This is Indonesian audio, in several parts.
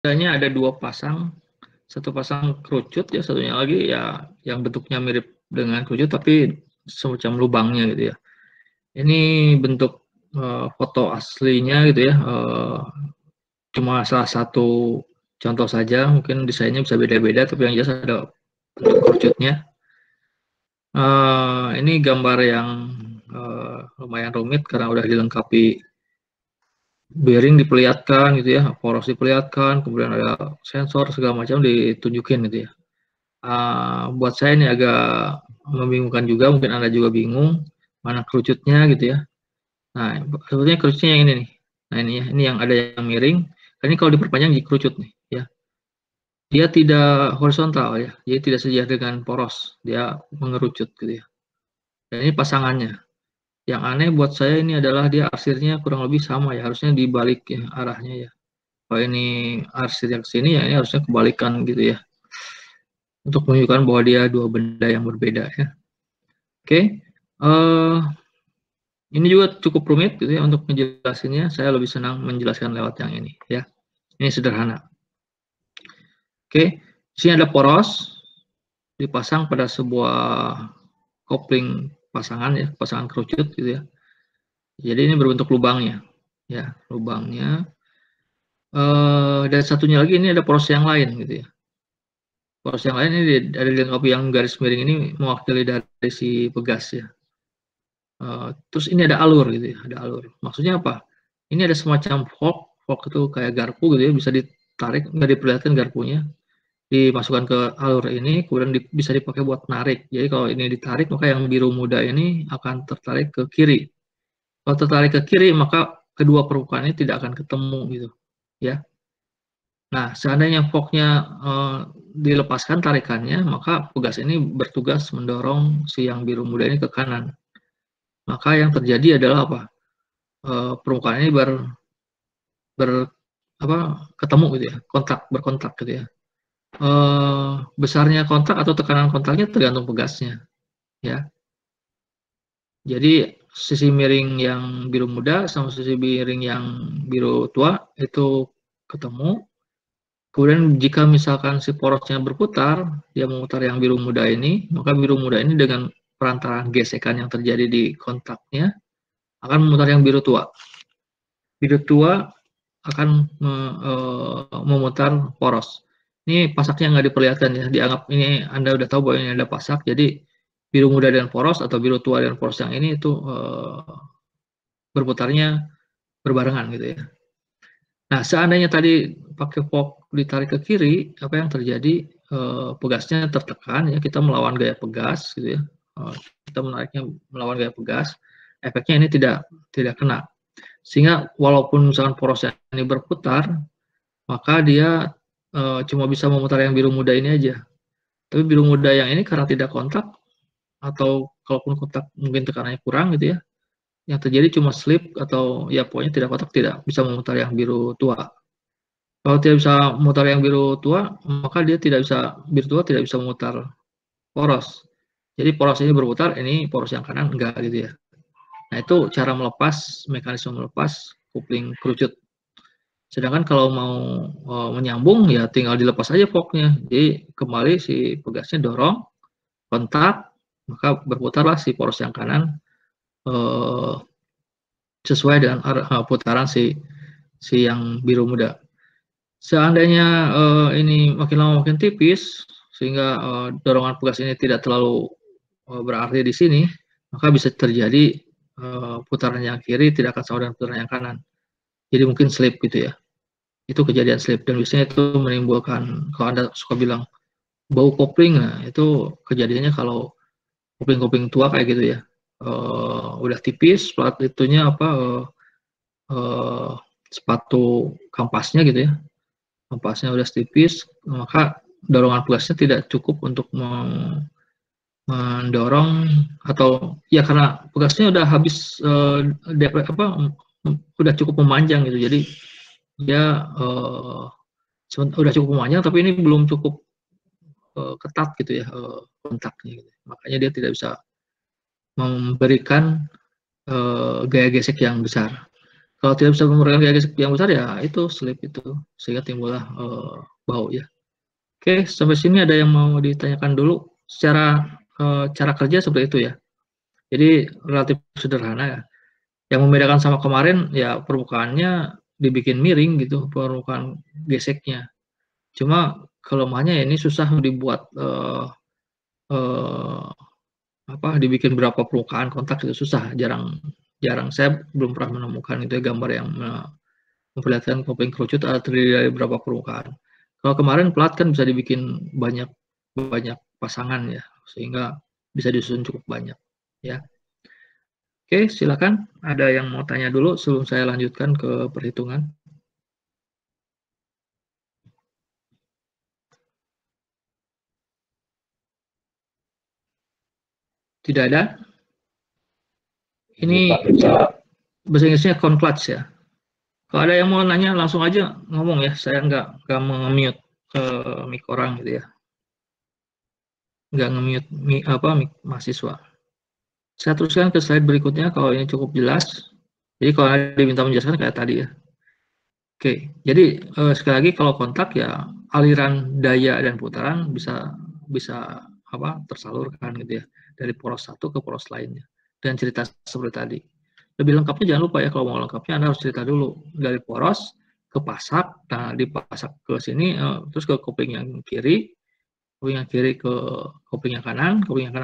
Biasanya ada 2 pasang, satu pasang kerucut ya, satunya lagi ya yang bentuknya mirip dengan kerucut tapi semacam lubangnya gitu ya. Ini bentuk foto aslinya gitu ya, cuma salah satu contoh saja, mungkin desainnya bisa beda-beda tapi yang jelas ada bentuk kerucutnya. Ini gambar yang lumayan rumit karena udah dilengkapi bearing diperlihatkan gitu ya, poros diperlihatkan, kemudian ada sensor segala macam ditunjukin gitu ya. Buat saya ini agak membingungkan juga, mungkin Anda juga bingung mana kerucutnya gitu ya. Nah, sebetulnya kerucutnya yang ini nih. Nah, ini ya, ini yang ada yang miring. Ini kalau diperpanjang jadi kerucut nih ya. Dia tidak horizontal ya, jadi tidak sejajar dengan poros, dia mengerucut gitu ya. Dan ini pasangannya. Yang aneh buat saya ini adalah dia arsirnya kurang lebih sama ya, harusnya dibalik ya arahnya ya. Kalau ini arsir yang kesini ya ini harusnya kebalikan gitu ya. Untuk menunjukkan bahwa dia dua benda yang berbeda ya. Oke, ini juga cukup rumit gitu ya untuk menjelasinnya. Saya lebih senang menjelaskan lewat yang ini ya. Ini sederhana. Oke, di sini ada poros dipasang pada sebuah kopling pasangan ya, pasangan kerucut gitu ya. Jadi ini berbentuk lubangnya ya, lubangnya. Dan satunya lagi ini ada poros yang lain gitu ya. Poros yang lain ini ada dilengkapi yang garis miring ini mewakili dari si pegas ya. Terus ini ada alur gitu ya, ada alur. Maksudnya apa? Ini ada semacam fork itu kayak garpu gitu ya, bisa ditarik, nggak diperlihatkan garpunya, dimasukkan ke alur ini, kemudian bisa dipakai buat narik. Jadi kalau ini ditarik, maka yang biru muda ini akan tertarik ke kiri. Kalau tertarik ke kiri, maka kedua permukaan ini tidak akan ketemu gitu, ya. Nah, seandainya forknya dilepaskan tarikannya, maka pegas ini bertugas mendorong si yang biru muda ini ke kanan. Maka yang terjadi adalah apa? Permukaan ini ketemu gitu ya, berkontak gitu ya. Besarnya kontak atau tekanan kontaknya tergantung pegasnya ya. Jadi sisi miring yang biru muda sama sisi miring yang biru tua itu ketemu. Kemudian jika misalkan si porosnya berputar, dia memutar yang biru muda ini, maka biru muda ini dengan perantaraan gesekan yang terjadi di kontaknya akan memutar yang biru tua. Biru tua akan memutar poros. Ini pasaknya nggak diperlihatkan ya, dianggap ini Anda udah tahu bahwa ini ada pasak, jadi biru muda dan poros atau biru tua dan poros yang ini itu berputarnya berbarengan gitu ya. Nah, seandainya tadi pakai fork ditarik ke kiri, apa yang terjadi? Pegasnya tertekan ya, kita melawan gaya pegas gitu ya. Kita menariknya melawan gaya pegas, efeknya ini tidak kena. Sehingga walaupun misalkan porosnya ini berputar, maka dia cuma bisa memutar yang biru muda ini aja. Tapi biru muda yang ini karena tidak kontak atau kalaupun kontak mungkin tekanannya kurang gitu ya, yang terjadi cuma slip atau ya pokoknya tidak kontak, tidak bisa memutar yang biru tua. Kalau tidak bisa memutar yang biru tua, maka dia tidak bisa, biru tua tidak bisa memutar poros. Jadi poros ini berputar, ini poros yang kanan enggak gitu ya. Nah itu cara melepas, mekanisme melepas kopling kerucut. Sedangkan kalau mau menyambung ya tinggal dilepas aja forknya. Jadi kembali si pegasnya dorong, kontak, maka berputarlah si poros yang kanan sesuai dengan putaran si yang biru muda. Seandainya ini makin lama makin tipis, sehingga dorongan pegas ini tidak terlalu berarti di sini, maka bisa terjadi putaran yang kiri tidak akan sama dengan putaran yang kanan. Jadi mungkin slip gitu ya. Itu kejadian slip dan biasanya itu menimbulkan, kalau Anda suka bilang bau kopling, nah itu kejadiannya kalau kopling-kopling tua kayak gitu ya. Udah tipis, plat itunya apa sepatu kampasnya gitu ya. Kampasnya udah tipis, maka dorongan pegasnya tidak cukup untuk mendorong atau ya karena pegasnya udah habis udah cukup memanjang gitu. Jadi dia udah cukup memanjang tapi ini belum cukup ketat gitu ya kontaknya gitu. Makanya dia tidak bisa memberikan gaya gesek yang besar. Kalau tidak bisa memberikan gaya gesek yang besar ya itu slip itu, sehingga timbullah bau ya. Oke, sampai sini ada yang mau ditanyakan dulu secara cara kerja seperti itu ya. Jadi relatif sederhana ya. Yang membedakan sama kemarin ya permukaannya dibikin miring gitu, permukaan geseknya. Cuma kelemahannya ya ini susah dibuat dibikin berapa permukaan kontak itu susah, jarang saya belum pernah menemukan itu gambar yang memperlihatkan kopling kerucut terdiri dari berapa permukaan. Kalau kemarin plat kan bisa dibikin banyak pasangan ya, sehingga bisa disusun cukup banyak ya. Oke, silakan. Ada yang mau tanya dulu sebelum saya lanjutkan ke perhitungan? Tidak ada? Ini bahasa Inggrisnya concluded ya. Kalau ada yang mau nanya langsung aja ngomong ya, saya nggak nge-mute mic orang gitu ya. Nggak nge-mute mic mahasiswa. Saya teruskan ke slide berikutnya kalau ini cukup jelas. Jadi kalau ada diminta menjelaskan kayak tadi ya. Oke, jadi sekali lagi kalau kontak ya aliran daya dan putaran bisa tersalurkan gitu ya dari poros satu ke poros lainnya. Dan cerita seperti tadi. Lebih lengkapnya jangan lupa ya, kalau mau lengkapnya Anda harus cerita dulu dari poros ke pasak. Nah, di pasak ke sini terus ke kopling yang kiri ke kopling yang kanan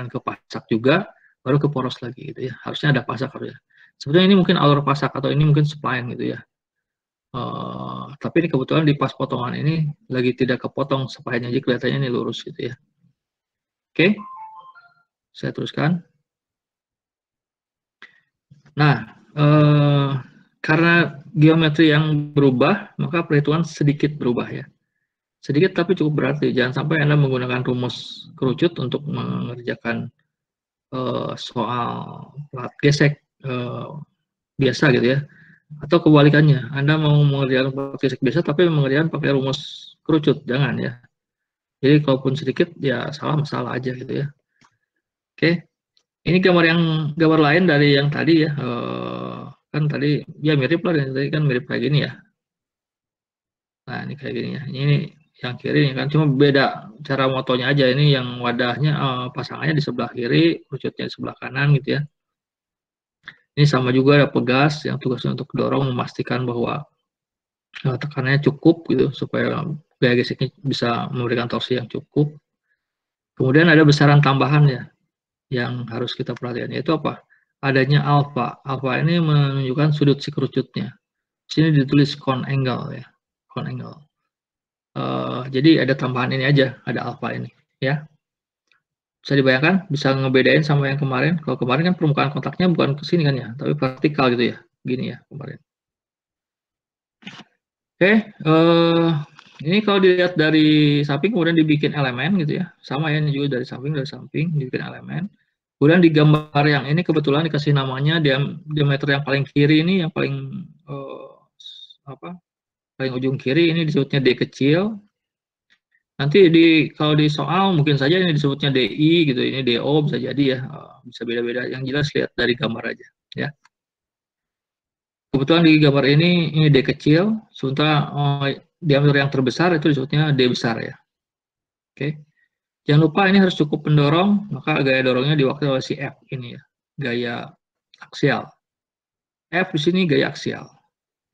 ke pasak juga, baru ke poros lagi gitu ya. Harusnya ada pasak harusnya. Sebetulnya ini mungkin alur pasak atau ini mungkin spline gitu ya. Tapi ini kebetulan di pas potongan ini lagi tidak kepotong spline-nya, jadi kelihatannya ini lurus gitu ya. Oke, saya teruskan. Nah, karena geometri yang berubah, maka perhitungan sedikit berubah ya. Sedikit tapi cukup berarti. Jangan sampai Anda menggunakan rumus kerucut untuk mengerjakan soal plat gesek biasa gitu ya. Atau kebalikannya, Anda mau mengerjakan plat gesek biasa tapi mengerjakan pakai rumus kerucut, jangan ya. Jadi kalaupun sedikit ya salah aja gitu ya. Oke, ini gambar lain dari yang tadi ya. Kan tadi ya mirip lah, tadi kan mirip kayak gini ya. Nah ini kayak gini ya. Ini yang kiri kan cuma beda cara motonya aja. Ini yang wadahnya pasangannya di sebelah kiri, kerucutnya di sebelah kanan gitu ya. Ini sama juga ada pegas yang tugasnya untuk dorong memastikan bahwa tekanannya cukup gitu supaya gaya geseknya bisa memberikan torsi yang cukup. Kemudian ada besaran tambahan ya yang harus kita perhatikan, yaitu apa? Adanya alfa. Alfa ini menunjukkan sudut si kerucutnya. Sini ditulis cone angle ya, cone angle. Jadi ada tambahan ini aja, ada alfa ini ya. Bisa dibayangkan, bisa ngebedain sama yang kemarin. Kalau kemarin kan permukaan kontaknya bukan ke sini kan ya, tapi vertikal gitu ya, gini ya kemarin. Oke, ini kalau dilihat dari samping kemudian dibikin elemen gitu ya, sama ya, ini juga dari samping dibikin elemen. Kemudian di gambar yang ini kebetulan dikasih namanya diameter yang paling kiri ini, yang paling paling ujung kiri ini disebutnya D kecil. Nanti kalau di soal mungkin saja ini disebutnya DI gitu, ini DO bisa jadi ya, bisa beda-beda. Yang jelas lihat dari gambar aja ya. Kebetulan di gambar ini D kecil, sementara diameter yang terbesar itu disebutnya D besar ya. Oke. Jangan lupa ini harus cukup pendorong, maka gaya dorongnya diwakili oleh si F ini ya, gaya aksial. F di sini gaya aksial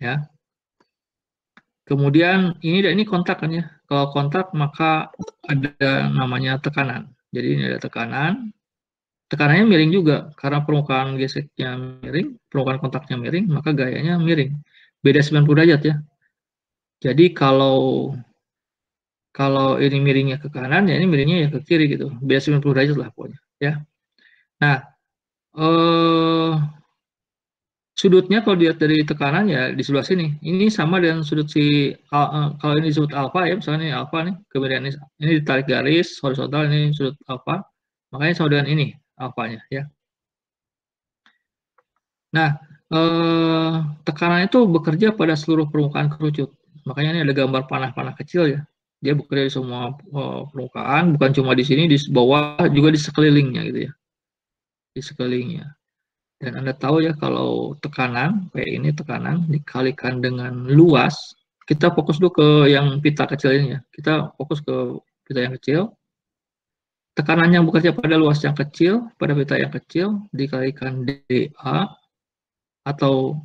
ya. Kemudian ini kontak kan ya. Kalau kontak maka ada namanya tekanan. Jadi ini ada tekanan. Tekanannya miring juga karena permukaan geseknya miring, permukaan kontaknya miring, maka gayanya miring. Beda 90 derajat ya. Jadi kalau ini miringnya ke kanan ya ini miringnya ya ke kiri gitu. Beda 90 derajat lah pokoknya ya. Nah, sudutnya kalau dilihat dari tekanan ya di sebelah sini. Ini sama dengan sudut kalau ini disebut alfa ya, misalnya ini alfa nih, kemudian ini ditarik garis horizontal, ini sudut alfa, makanya sama dengan ini alfanya ya. Nah, tekanan itu bekerja pada seluruh permukaan kerucut. Makanya ini ada gambar panah-panah kecil ya. Dia bekerja di semua permukaan, bukan cuma di sini, di bawah juga di sekelilingnya gitu ya. Di sekelilingnya. Dan Anda tahu ya kalau tekanan, P ini tekanan dikalikan dengan luas, kita fokus dulu ke yang pita kecil ini ya. Kita fokus ke pita yang kecil. Tekanan yang bekerja pada luas yang kecil, pada pita yang kecil, dikalikan dA atau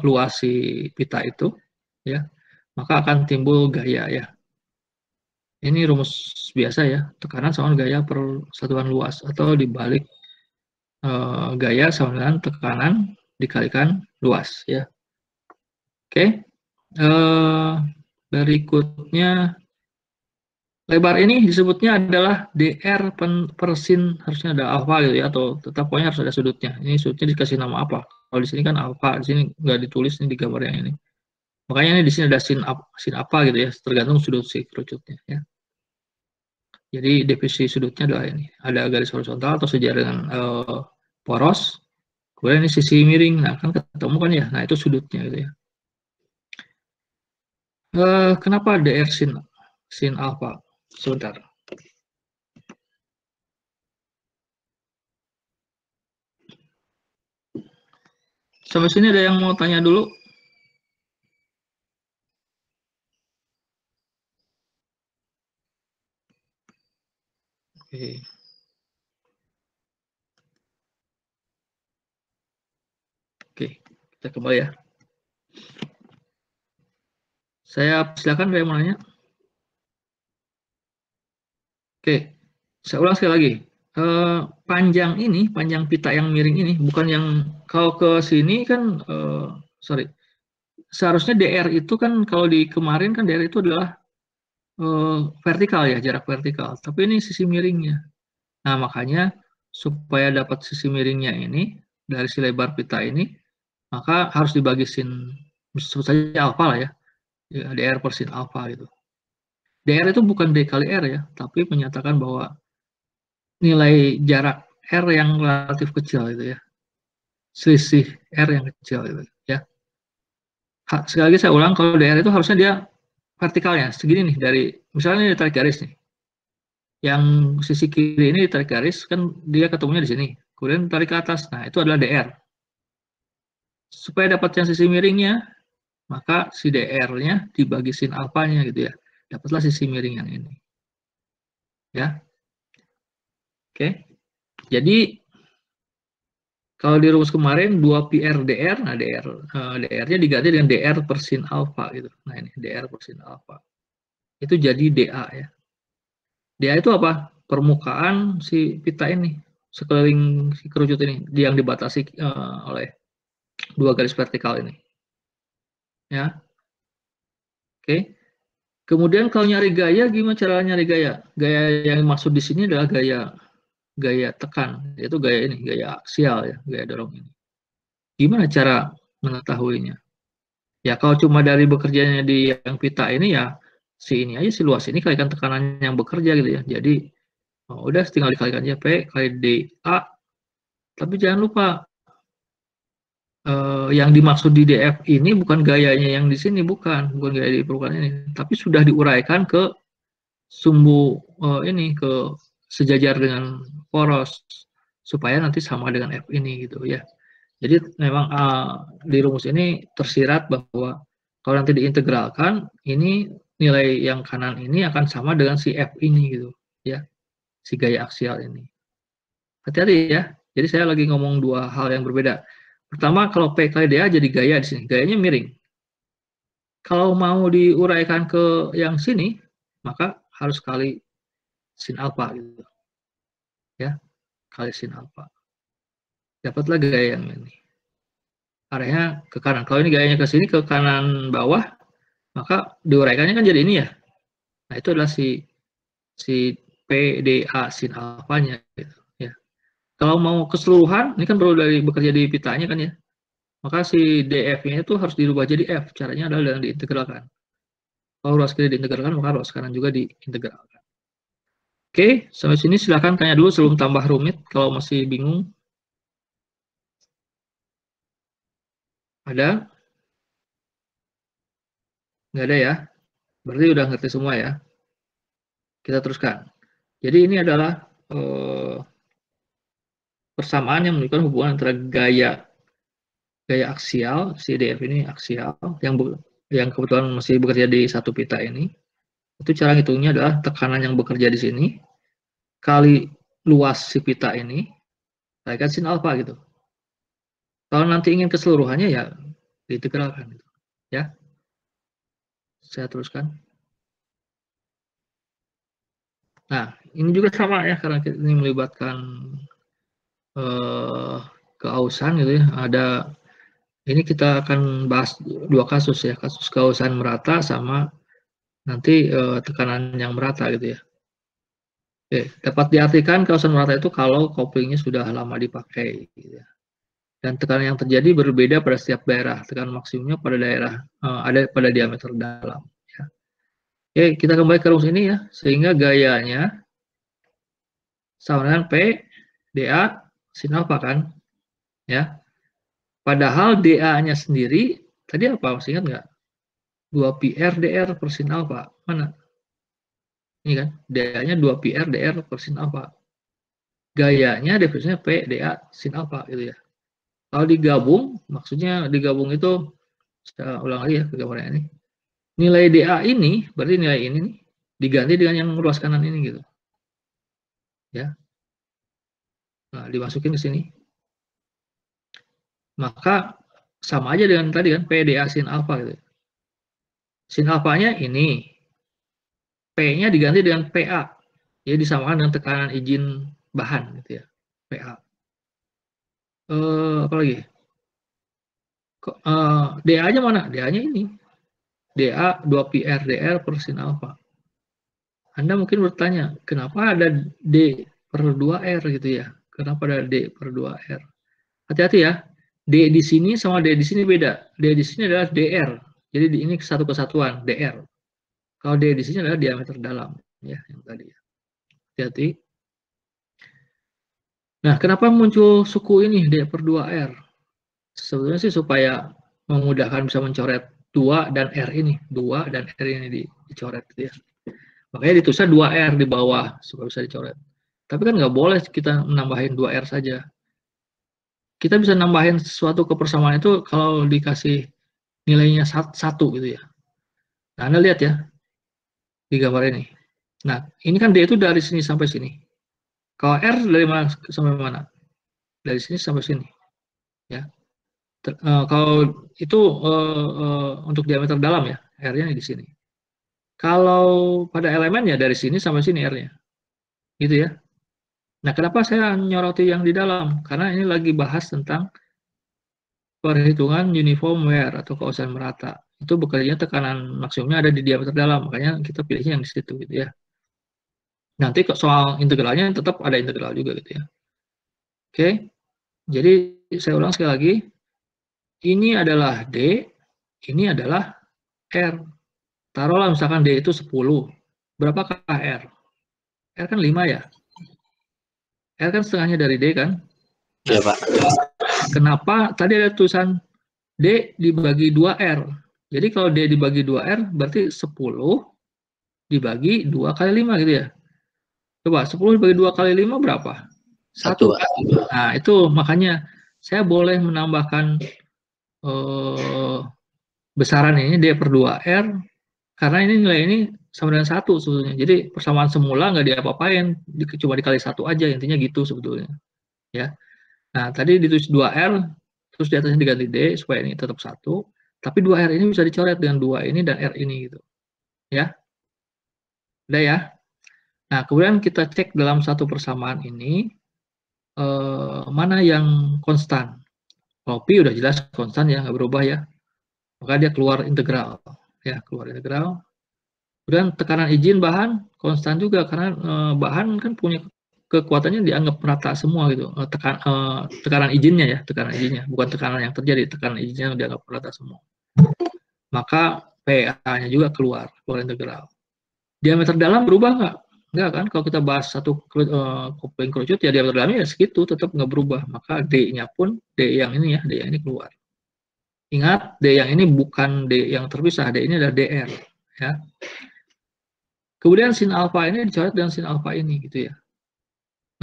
luas si pita itu, ya, maka akan timbul gaya ya. Ini rumus biasa ya, tekanan sama gaya per satuan luas, atau dibalik gaya sama dengan tekanan dikalikan luas ya. Oke, berikutnya lebar ini disebutnya adalah dr per sin, harusnya ada alfa gitu ya, atau tetap pokoknya harus ada sudutnya. Ini sudutnya dikasih nama apa? Kalau di sini kan alfa, di sini nggak ditulis ini di gambar yang ini. Makanya ini di sini ada sin apa gitu ya, tergantung sudut si kerucutnya ya. Jadi definisi sudutnya adalah ini, ada garis horizontal atau sejajar dengan poros, kemudian ini sisi miring, nah kan ketemu kan ya, nah itu sudutnya gitu ya. Kenapa dr sin alfa? Sebentar. Sampai sini ada yang mau tanya dulu? Oke. Oke, kita kembali ya. Saya silakan, ada yang mau nanya? Oke, saya ulang sekali lagi. Panjang ini, panjang pita yang miring ini, bukan yang kalau ke sini kan, sorry, seharusnya DR itu kan kalau di kemarin kan DR itu adalah vertikal ya, jarak vertikal. Tapi ini sisi miringnya. Nah, makanya supaya dapat sisi miringnya ini dari si lebar pita ini, maka harus dibagi sin, sebut saja alfa lah ya, DR per sin alfa gitu. DR itu bukan D kali R ya, tapi menyatakan bahwa nilai jarak R yang relatif kecil gitu ya. Selisih R yang kecil gitu ya. Sekali lagi saya ulang, kalau DR itu harusnya dia vertikalnya segini nih, dari misalnya ini ditarik garis nih. Yang sisi kiri ini ditarik garis, kan dia ketemunya di sini. Kemudian tarik ke atas. Nah, itu adalah DR. Supaya dapat yang sisi miringnya, maka si DR-nya dibagi sin alfanya gitu ya. Dapatlah sisi miring yang ini. Ya. Oke. Jadi kalau di rumus kemarin 2 PR DR, nah DR-nya diganti dengan DR per sin alfa gitu. Nah ini DR per sin alfa. Itu jadi DA ya. DA itu apa? Permukaan si pita ini, sekeliling si kerucut ini, yang dibatasi oleh dua garis vertikal ini. Ya, oke. Kemudian kalau nyari gaya, gimana cara nyari gaya? Gaya yang maksud di sini adalah gaya tekan, yaitu gaya ini, gaya aksial ya, gaya dorong ini. Gimana cara mengetahuinya? Ya kalau cuma dari bekerjanya di yang pita ini ya si ini aja, si luas ini kalikan tekanan yang bekerja gitu ya. Jadi udah tinggal dikalikan aja P kali dA. Tapi jangan lupa yang dimaksud di DF ini bukan gayanya yang di sini, bukan gaya di permukaan ini, tapi sudah diuraikan ke sumbu ini, ke sejajar dengan poros supaya nanti sama dengan F ini gitu ya. Jadi memang di rumus ini tersirat bahwa kalau nanti diintegralkan, ini nilai yang kanan ini akan sama dengan si F ini gitu ya, si gaya aksial ini. Hati-hati ya. Jadi saya lagi ngomong dua hal yang berbeda. Pertama, kalau P kali DA jadi gaya di sini, gayanya miring. Kalau mau diuraikan ke yang sini, maka harus kali sin alfa gitu ya, kali sin alfa. Dapatlah gaya yang ini. Arahnya ke kanan. Kalau ini gayanya ke sini, ke kanan bawah, maka diuraikannya kan jadi ini ya. Nah, itu adalah si PDA sin alfanya gitu ya. Kalau mau keseluruhan, ini kan perlu dari bekerja di pitanya kan ya. Maka si DF-nya itu harus dirubah jadi F. Caranya adalah dengan diintegralkan. Kalau ruas kiri diintegralkan, maka ruas kanan juga diintegralkan. Oke, sampai sini silakan tanya dulu sebelum tambah rumit kalau masih bingung. Ada? Nggak ada ya? Berarti udah ngerti semua ya. Kita teruskan. Jadi ini adalah persamaan yang menunjukkan hubungan antara gaya aksial, si DF ini aksial, yang kebetulan masih bekerja di satu pita ini, itu cara ngitungnya adalah tekanan yang bekerja di sini, kali luas si pita ini, kalikan sin alfa gitu. Kalau nanti ingin keseluruhannya ya diintegralkan gitu. Ya. Saya teruskan. Nah, ini juga sama ya, karena ini melibatkan keausan gitu ya. Ini kita akan bahas dua kasus ya, kasus keausan merata sama nanti tekanan yang merata gitu ya. Oke, dapat diartikan keausan merata itu kalau koplingnya sudah lama dipakai gitu ya. Dan tekanan yang terjadi berbeda pada setiap daerah. Tekanan maksimumnya pada daerah ada pada diameter dalam ya. Oke, kita kembali ke rumus ini ya, sehingga gayanya sama dengan P dA sin alfa kan ya. Padahal dA-nya sendiri tadi apa? Masih ingat nggak? 2πr dr per sin alfa. Mana? Ini kan, dA-nya 2πr dr per sin alfa. Gayanya definisinya P dA sin alfa gitu ya. Kalau digabung, maksudnya digabung itu, saya ulang lagi ya ke gambarnya ini. Nilai dA ini, berarti nilai ini nih, diganti dengan yang ruas kanan ini gitu. Ya. Nah, dimasukin ke sini. Maka sama aja dengan tadi kan, P dA sin alfa gitu. Sin alfanya ini, P-nya diganti dengan PA. Jadi disamakan dengan tekanan izin bahan gitu ya. PA. Apa lagi? DA-nya mana? DA-nya ini. DA 2πr dr per sin alfa. Anda mungkin bertanya, kenapa ada D per 2R gitu ya? Kenapa ada D per 2R? Hati-hati ya, D di sini sama D di sini beda. D di sini adalah DR. Jadi ini satu kesatuan, DR. Kalau D di sini adalah diameter dalam. Ya, yang tadi. Hati-hati. Nah, kenapa muncul suku ini D per 2R? Sebetulnya sih supaya memudahkan bisa mencoret 2 dan R ini. 2 dan R ini dicoret gitu ya. Makanya ditulisnya 2R di bawah supaya bisa dicoret. Tapi kan nggak boleh kita menambahin 2R saja. Kita bisa nambahin sesuatu kepersamaan itu kalau dikasih nilainya 1 gitu ya. Nah, Anda lihat ya di gambar ini. Nah, ini kan D itu dari sini sampai sini. Kalau R dari mana sampai mana? Dari sini sampai sini. Ya. Kalau itu untuk diameter dalam ya, R-nya di sini. Kalau pada elemen ya dari sini sampai sini R-nya. Gitu ya. Nah, kenapa saya nyoroti yang di dalam? Karena ini lagi bahas tentang perhitungan uniform wear atau keausan merata. Itu bekerjanya tekanan maksimumnya ada di diameter dalam, makanya kita pilihnya yang di situ gitu ya. Nanti soal integralnya tetap ada integral juga gitu ya. Oke, jadi saya ulang sekali lagi. Ini adalah D, ini adalah R. Taruhlah misalkan D itu 10. Berapakah R? R kan 5 ya. R kan setengahnya dari D kan? Iya, Pak. Kenapa tadi ada tulisan D dibagi 2R? Jadi kalau D dibagi 2R berarti 10 dibagi 2 kali 5 gitu ya. Coba 10 dibagi 2 kali 5 berapa? 1 kan? Nah itu makanya saya boleh menambahkan besaran ini D per 2R karena ini nilai ini sama dengan 1 sebetulnya. Jadi persamaan semula nggak diapa-apain, cuma dikali 1 aja, intinya gitu sebetulnya. Ya. Nah tadi ditulis 2R, terus di atasnya diganti D supaya ini tetap 1, tapi 2R ini bisa dicoret dengan 2 ini dan R ini gitu. Ya. Udah ya. Nah, kemudian kita cek dalam satu persamaan ini mana yang konstan. Kalau Pi udah jelas konstan ya, nggak berubah ya. Maka dia keluar integral. Ya, keluar integral. Kemudian tekanan izin bahan konstan juga karena bahan kan punya kekuatannya dianggap merata semua gitu. Tekanan izinnya ya, tekanan izinnya, bukan tekanan yang terjadi, tekanan izinnya dianggap merata semua. Maka PA-nya juga keluar integral. Diameter dalam berubah nggak? Enggak kan, kalau kita bahas satu kopling kerucut ya diameter dalamnya ya segitu, tetap nggak berubah. Maka D-nya pun D yang ini ya, D yang ini keluar. Ingat, D yang ini bukan D yang terpisah, D ini adalah DR. Ya. Kemudian sin alfa ini dicoret dengan sin alfa ini gitu ya.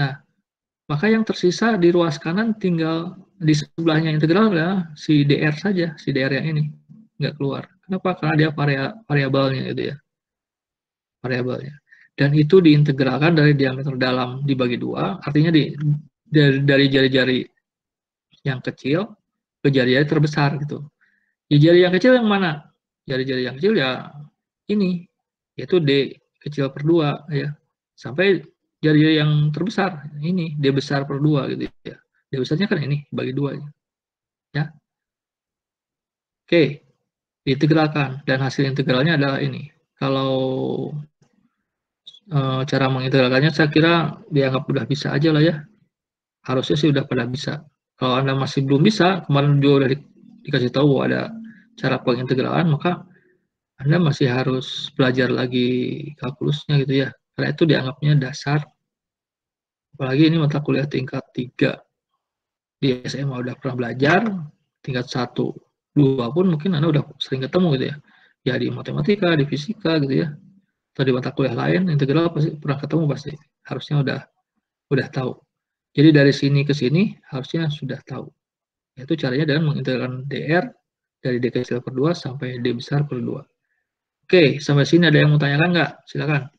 Nah, Maka yang tersisa di ruas kanan tinggal di sebelahnya integral adalah si dr saja, si dr yang ini nggak keluar. Kenapa? Karena dia variabelnya gitu ya, variabelnya. Dan itu diintegralkan dari diameter dalam dibagi 2, artinya dari jari-jari yang kecil ke jari-jari terbesar gitu. Jari yang kecil yang mana? Jari-jari yang kecil ya ini, yaitu D kecil per 2 ya. Sampai jari-jari yang terbesar ini D besar per 2 gitu ya. D besarnya kan ini bagi 2 ya. Oke, diintegralkan dan hasil integralnya adalah ini. Kalau cara mengintegralkannya saya kira dianggap udah bisa aja lah ya. Harusnya sih udah pada bisa. Kalau Anda masih belum bisa, kemarin juga udah dikasih tahu ada cara pengintegralan, maka Anda masih harus belajar lagi kalkulusnya gitu ya. Karena itu dianggapnya dasar, apalagi ini mata kuliah tingkat 3. Di SMA udah pernah belajar, tingkat 1, 2 pun mungkin Anda udah sering ketemu gitu ya. Ya di matematika, di fisika gitu ya. Atau di mata kuliah lain, integral pasti pernah ketemu pasti. Harusnya udah tahu. Jadi dari sini ke sini harusnya sudah tahu. Yaitu caranya dengan mengintegralkan dr dari d kecil per 2 sampai d besar per 2. Oke, sampai sini ada yang mau tanyakan nggak? Silakan.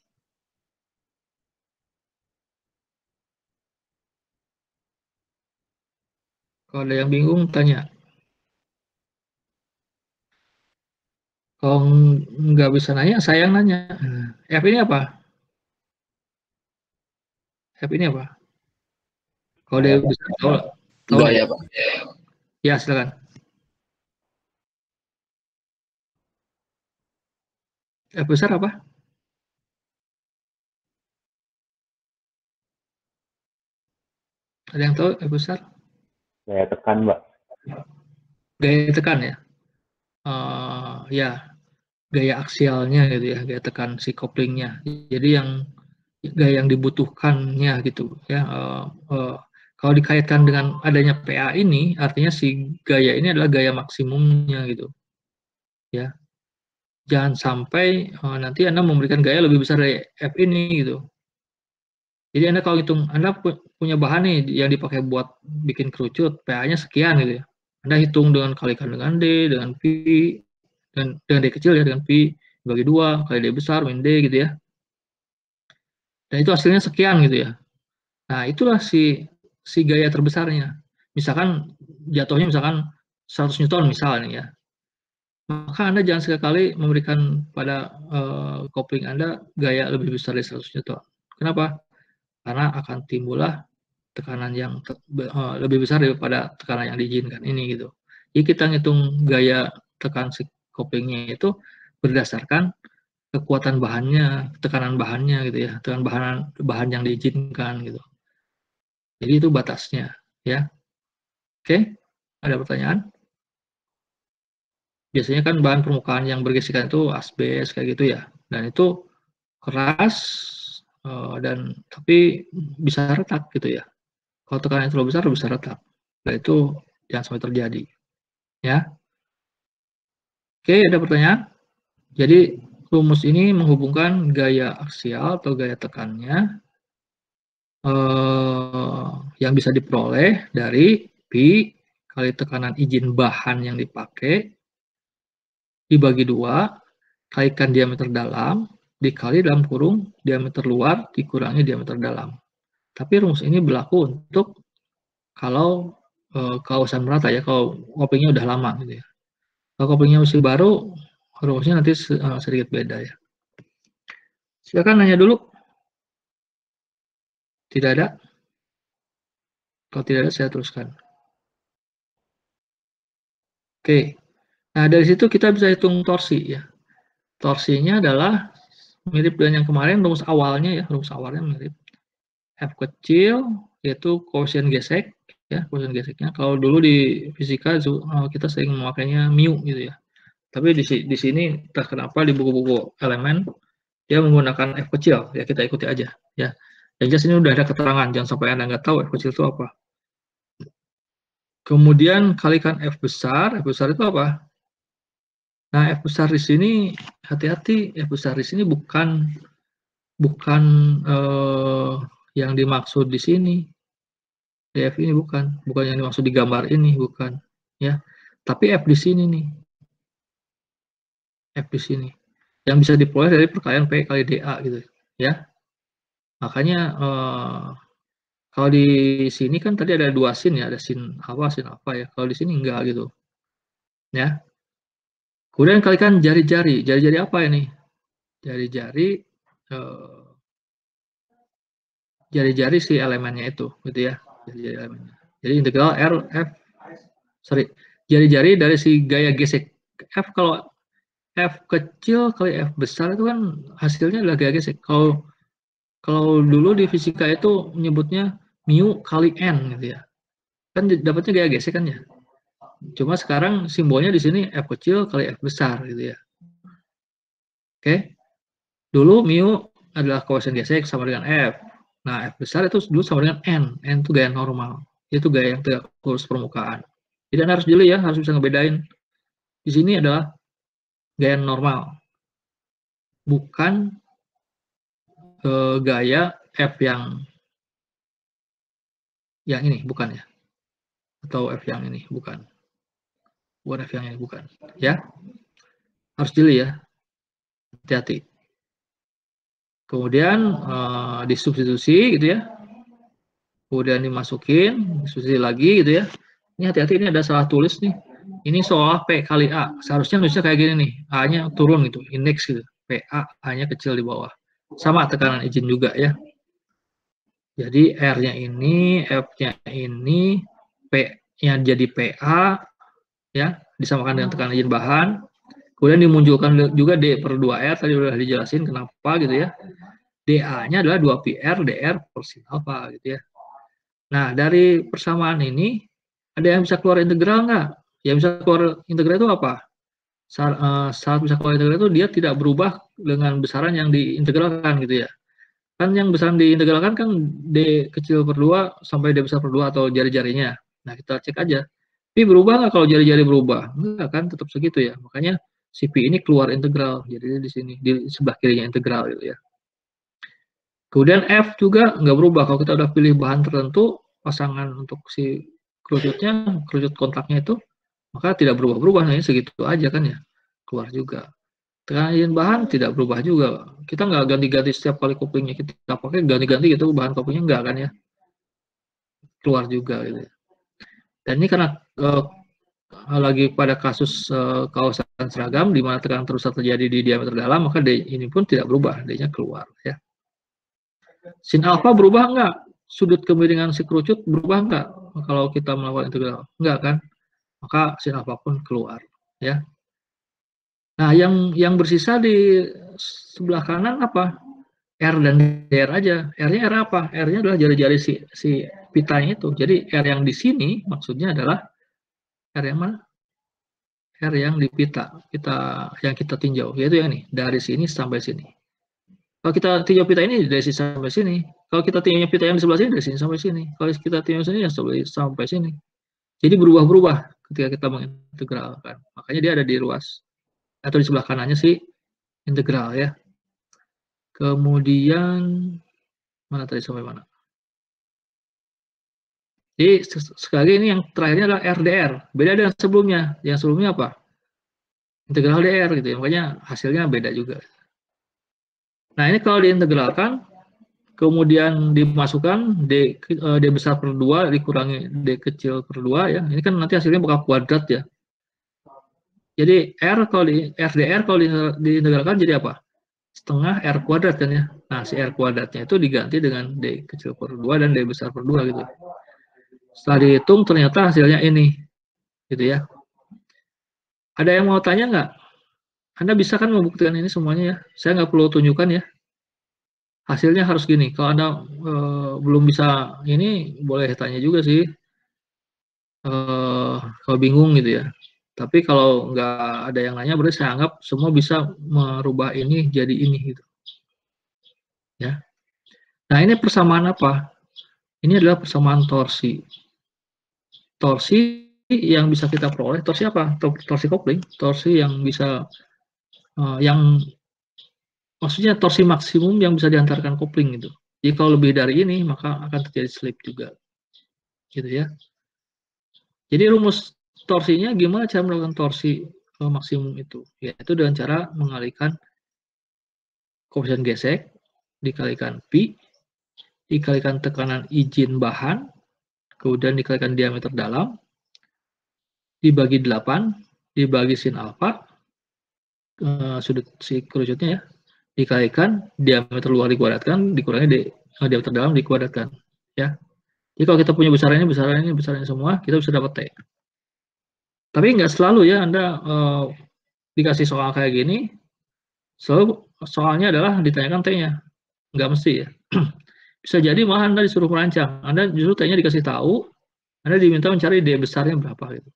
Kalau ada yang bingung, tanya. Kalau nggak bisa nanya, saya yang nanya. F ini apa? F ini apa? Kalau dia bisa tahu Enggak nggak? ya, Pak. Ya, silakan. F besar apa? Ada yang tahu F besar? Saya tekan, Mbak. Gaya tekan ya? Ya, gaya aksialnya gitu ya, gaya tekan si couplingnya. Jadi yang gaya yang dibutuhkannya gitu ya. Kalau dikaitkan dengan adanya PA ini, artinya si gaya ini adalah gaya maksimumnya gitu ya. Jangan sampai nanti Anda memberikan gaya lebih besar dari F ini gitu. Jadi Anda kalau hitung, Anda punya bahan nih yang dipakai buat bikin kerucut, PA-nya sekian gitu ya. Anda hitung dengan kalikan dengan D, dengan Pi, dan dengan D kecil ya, dengan Pi bagi 2, kali D besar, min D gitu ya. Dan itu hasilnya sekian gitu ya. Nah, itulah si gaya terbesarnya. Misalkan jatuhnya misalkan 100 Newton misalnya ya. Maka Anda jangan sekali memberikan pada kopling Anda gaya lebih besar dari 100 Newton. Kenapa? Karena akan timbullah tekanan yang lebih besar daripada tekanan yang diizinkan ini gitu. Jadi kita ngitung gaya tekan si koplingnya itu berdasarkan kekuatan bahannya, tekanan bahannya gitu ya, tekanan bahan yang diizinkan gitu. Jadi itu batasnya ya. Oke, ada pertanyaan? Biasanya kan bahan permukaan yang bergesekan itu asbes kayak gitu ya. Dan itu keras dan tapi bisa retak gitu ya. Kalau tekanan terlalu besar bisa retak. Nah itu jangan sampai terjadi. Ya. Oke, ada pertanyaan? Jadi rumus ini menghubungkan gaya aksial atau gaya tekannya yang bisa diperoleh dari Pi kali tekanan izin bahan yang dipakai dibagi 2, kalikan diameter dalam, dikali dalam kurung diameter luar dikurangi diameter dalam. Tapi rumus ini berlaku untuk kalau kausan merata ya, kalau koplingnya udah lama gitu ya. Kalau koplingnya masih baru, rumusnya nanti sedikit beda ya. Silakan nanya dulu. Tidak ada? Kalau tidak ada, saya teruskan. Oke. Nah, dari situ kita bisa hitung torsi ya. Torsinya adalah mirip dengan yang kemarin, rumus awalnya ya, rumus awalnya mirip. F kecil yaitu koefisien gesek ya, koefisien geseknya. Kalau dulu di fisika kita sering memakainya mu gitu ya. Tapi di sini entah kenapa di buku-buku elemen dia menggunakan F kecil ya, kita ikuti aja ya. Yang jelas ini udah ada keterangan, jangan sampai Anda nggak tahu F kecil itu apa. Kemudian kalikan F besar itu apa? Nah, F besar di sini hati-hati, F besar di sini bukan yang dimaksud di sini. DF ini bukan yang dimaksud di gambar ini, bukan ya. Tapi F di sini nih. F di sini. Yang bisa diperoleh dari perkalian P kali DA gitu ya. Makanya kalau di sini kan tadi ada dua sin ya, ada sin apa ya. Kalau di sini enggak gitu. Ya. Kemudian kalikan jari-jari. Jari-jari apa ini? Jari-jari jari-jari si elemennya itu gitu ya. Jari-jari elemennya. Jadi integral R F jari-jari dari si gaya gesek F. Kalau F kecil kali F besar itu kan hasilnya adalah gaya gesek. Kalau dulu di fisika itu menyebutnya mu kali N gitu ya. Kan dapatnya gaya gesek kan ya. Cuma sekarang simbolnya di sini F kecil kali F besar gitu ya. Oke. Dulu mu adalah koefisien gesek sama dengan F. Nah, F besar itu dulu sama dengan N. N itu gaya normal. Itu gaya yang tegak lurus permukaan. Jadi Anda harus jeli ya, harus bisa ngebedain. Di sini adalah gaya normal. Bukan gaya F yang ini, bukan ya. Atau F yang ini, bukan. Bukan F yang ini, bukan. Ya. Harus jeli ya. Hati-hati. Kemudian disubstitusi gitu ya. Kemudian dimasukin, disubstitusi lagi gitu ya. Ini hati-hati, ini ada salah tulis nih. Ini seolah P kali A. Seharusnya nulisnya kayak gini nih. A-nya turun gitu, indeks gitu. PA, A-nya kecil di bawah. Sama tekanan izin juga ya. Jadi R-nya ini, F-nya ini, P-nya jadi PA, ya, disamakan dengan tekanan izin bahan. Kemudian dimunculkan juga D per 2R, tadi sudah dijelasin kenapa gitu ya. DA-nya adalah 2PR DR per sin alfa gitu ya. Nah, dari persamaan ini, ada yang bisa keluar integral nggak? Yang bisa keluar integral itu apa? Saat bisa keluar integral itu dia tidak berubah dengan besaran yang diintegralkan gitu ya. Kan yang besaran diintegralkan kan D kecil per 2 sampai D besar per 2 atau jari-jarinya. Nah, kita cek aja. P berubah nggak kalau jari-jari berubah? Enggak kan, tetap segitu ya. Makanya si P ini keluar integral. Jadi di sini, di sebelah kirinya integral gitu ya. Kemudian F juga nggak berubah. Kalau kita udah pilih bahan tertentu, pasangan untuk si kerucutnya, kerucut kontaknya itu, maka tidak berubah-berubah. Nah, ini segitu aja kan ya. Keluar juga. Tekanan bahan tidak berubah juga. Kita nggak ganti-ganti setiap kali koplingnya. Kita pakai ganti-ganti gitu bahan koplingnya nggak kan ya. Keluar juga gitu. Dan ini karena lagi pada kasus kawasan seragam, di mana tekanan terusan terjadi di diameter dalam, maka D ini pun tidak berubah. D-nya keluar ya. Sin alfa berubah nggak? Sudut kemiringan si kerucut berubah nggak kalau kita melakukan integral? Nggak kan? Maka sin alfa pun keluar ya. Nah, yang bersisa di sebelah kanan apa? R dan DR aja. R-nya R apa? R-nya adalah jari-jari si pitanya itu. Jadi R yang di sini maksudnya adalah R yang mana? R yang di pita yang kita tinjau, yaitu yang ini, dari sini sampai sini. Kalau kita tinjau pita ini dari sini sampai sini. Kalau kita tinjau pita yang di sebelah sini dari sini sampai sini. Kalau kita tinjau sini ya sampai sini. Jadi berubah-berubah ketika kita mengintegralkan. Makanya dia ada di ruas atau di sebelah kanannya si integral ya. Kemudian mana tadi sampai mana? Jadi sekali lagi ini yang terakhirnya adalah RDR. Beda dengan sebelumnya. Yang sebelumnya apa? Integral DR gitu ya. Makanya hasilnya beda juga. Nah, ini kalau diintegralkan, kemudian dimasukkan D besar per 2 dikurangi D kecil per 2 ya. Ini kan nanti hasilnya bakal kuadrat ya. Jadi RDR kalau diintegralkan jadi apa? Setengah R kuadrat kan ya. Nah, si R kuadratnya itu diganti dengan D kecil per 2 dan D besar per 2 gitu. Setelah dihitung ternyata hasilnya ini. Gitu ya. Ada yang mau tanya nggak? Anda bisa kan membuktikan ini semuanya ya. Saya nggak perlu tunjukkan ya. Hasilnya harus gini. Kalau Anda belum bisa ini, boleh tanya juga sih. Kalau bingung gitu ya. Tapi kalau nggak ada yang nanya, berarti saya anggap semua bisa merubah ini jadi ini gitu. Ya. Nah, ini persamaan apa? Ini adalah persamaan torsi. Torsi yang bisa kita peroleh, torsi apa? Torsi kopling. Torsi yang bisa maksudnya torsi maksimum yang bisa diantarkan kopling gitu. Jadi kalau lebih dari ini maka akan terjadi slip juga. gitu ya. Jadi rumus torsinya gimana cara melakukan torsi maksimum itu? Yaitu dengan cara mengalihkan koefisien gesek dikalikan pi, dikalikan tekanan izin bahan, kemudian dikalikan diameter dalam, dibagi 8, dibagi sin alfa, sudut si kerucutnya ya, dikalikan diameter luar dikuadratkan, dikurangi diameter dalam dikuadratkan. Ya. Jadi kalau kita punya besarannya semua, kita bisa dapat T. Tapi nggak selalu ya Anda dikasih soal kayak gini, selalu soalnya adalah ditanyakan T-nya. Nggak mesti ya. Bisa jadi malah Anda disuruh merancang. Anda justru T-nya dikasih tahu, Anda diminta mencari D besarnya berapa gitu.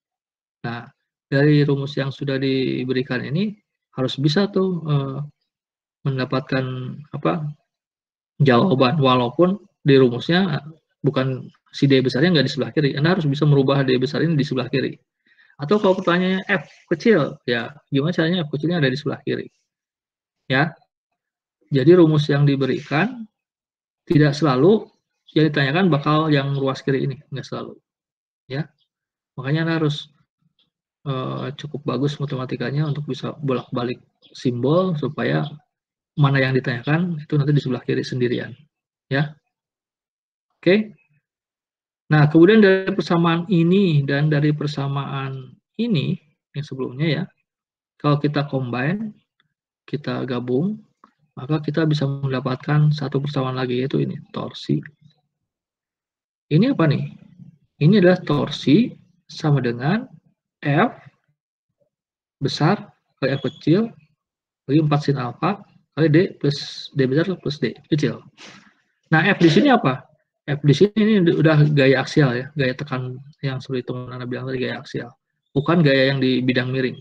Nah, dari rumus yang sudah diberikan ini harus bisa tuh mendapatkan jawaban, walaupun di rumusnya bukan si D besarnya nggak di sebelah kiri. Anda harus bisa merubah D besar ini di sebelah kiri. Atau kalau pertanyaannya F kecil, ya gimana caranya F kecilnya ada di sebelah kiri. Ya, jadi rumus yang diberikan tidak selalu yang ditanyakan bakal yang ruas kiri ini, nggak selalu. Ya, makanya Anda harus cukup bagus matematikanya untuk bisa bolak-balik simbol supaya mana yang ditanyakan itu nanti di sebelah kiri sendirian. Ya, oke. Nah, kemudian dari persamaan ini dan dari persamaan ini yang sebelumnya ya, kalau kita combine, kita gabung, maka kita bisa mendapatkan satu persamaan lagi, yaitu ini, torsi. Ini apa nih? Ini adalah torsi sama dengan F besar kali F kecil bagi 4 sin alfa kali D plus D besar plus D kecil. Nah, F di sini apa? F di sini ini udah gaya aksial ya, gaya tekan yang seperti teman Anda bilang tadi, gaya aksial. Bukan gaya yang di bidang miring.